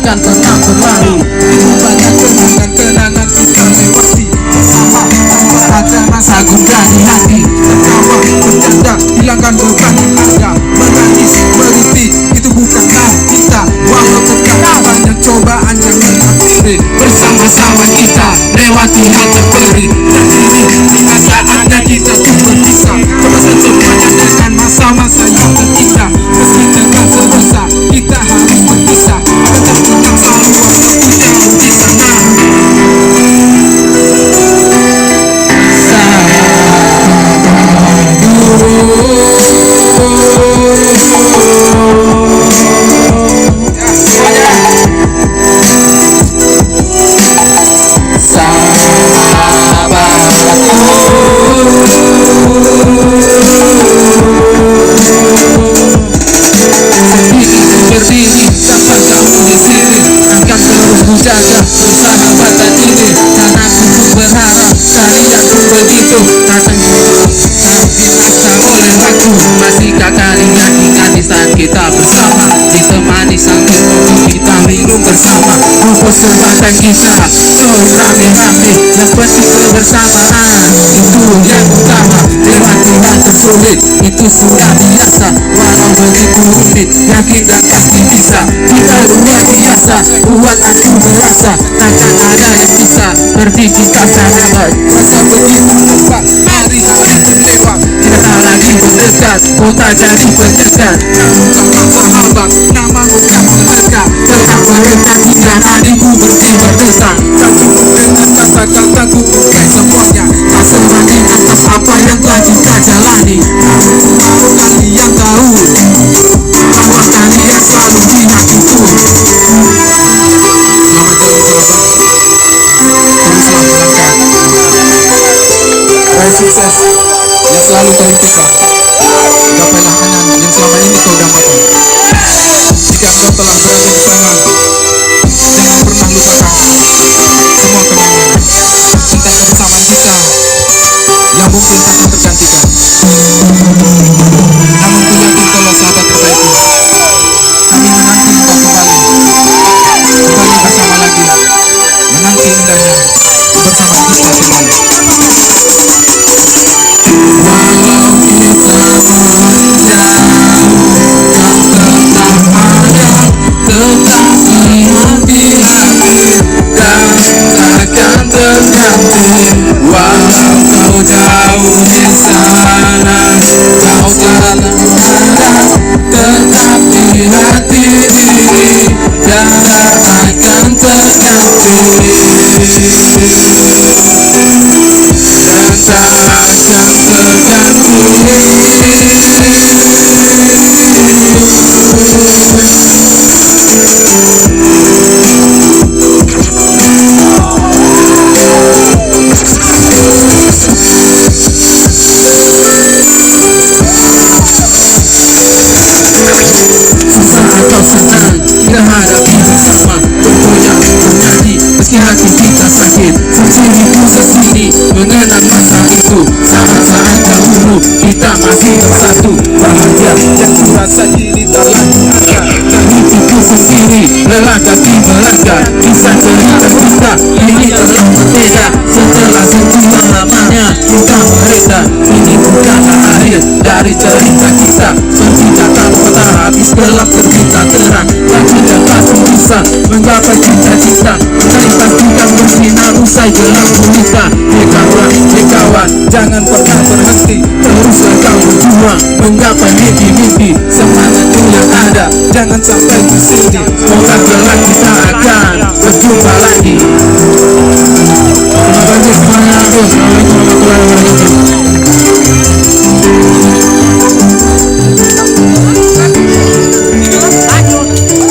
akan pernah berlalu. Itu banyak kenangan-kenangan kita lewati bersama tanpa ada rasa gundah di hati. Tertawa, bercanda, hilangkan beban yang ada. Menangis, merintih, itu bukanlah kita. Walau terkadang banyak cobaan yang menghampiri, bersama-sama kita lewati hal terperi. Berdiri di saatnya kita tuh berpisah. Coba secepatnya dengan masa-masa yang terindah. Meski dengan sedosa kita harus berpisah. Ketentukan selalu waktu jauh di sana. Berdiri tanpa kamu di sini, akan terus menjaga persahabatan ini. Dan aku pun berharap kalian pun begitu. Takkan binasa oleh waktu. Masihkah kalian ingat di saat kita bersama, ditemani sambil kita minum bersama. Persahabatan kita selalu rame-rame, yang penting kebersamaan itu yang utama. Lewati hal tersulit itu sudah biasa, walau begitu rumit, yakin dan pasti bisa. Kita luar biasa, buat aku merasa takkan ada yang bisa seperti kita sahabat. Rasa begitu cepat, hari-hari berlewat, Kita tak lagi berdekat, kota jadi pendekat. namun kau sahabat, namamu tak berharga. Tetap mereka tidak hatiku bersih berdesak. Tak cukup dengan kata-kataku bukan semuanya. Tak sebanding atas apa yang telah kita jalani. Namun mau kalian tahu bahwa kalian selalu di hatiku. Selamat jalan sahabat, teruslah melangkah. Raih sukses yang selalu kau impikan. Gapailah angan yang selama ini kau dambakan. Jika engkau telah berada di sana, jangan pernah lupakan semua kenangan tentang kebersamaan kita yang mungkin takkan tergantikan. Namun ku yakin kaulah sahabat terbaikku. Kami menanti engkau kembali bersama lagi, menanti indahnya bersama kita kembali. Walau kita menjauh, kau tetap ada, tetap di hati-hati, dan takkan terganti. Walau kau jauh di sana, kau tetap ada, tetap di hati ini, dan takkan terganti. Dan takkan Susah atau senang, kita hadapi bersama. Bergoyang, bernyanyi, meski hati kita sakit. Sendiriku sendiri, mengenang masa itu. Saat-saat dahulu, kita masih bersatu. bahagia yang ku rasa kini tak lagi ada. Dan hidupku sendiri, lelah kaki melangkah. Kisah cerita kita, ini telah berbeda. Setelah sekian lamanya, kita mereda. Ini bukanlah akhir dari cerita kita. Seperti kata patah habis gelap terbita terang. Tak dapat bisa menggapai cita-cita. Mari pastikan bersinar usai gelap gulita. Kawan, Jangan pernah berhenti, teruslah kau berjuang menggapai mimpi-mimpi. Semangatku yang ada, jangan sampai di sini. semoga kelak kita akan berjumpa lagi. Terima kasih semuanya.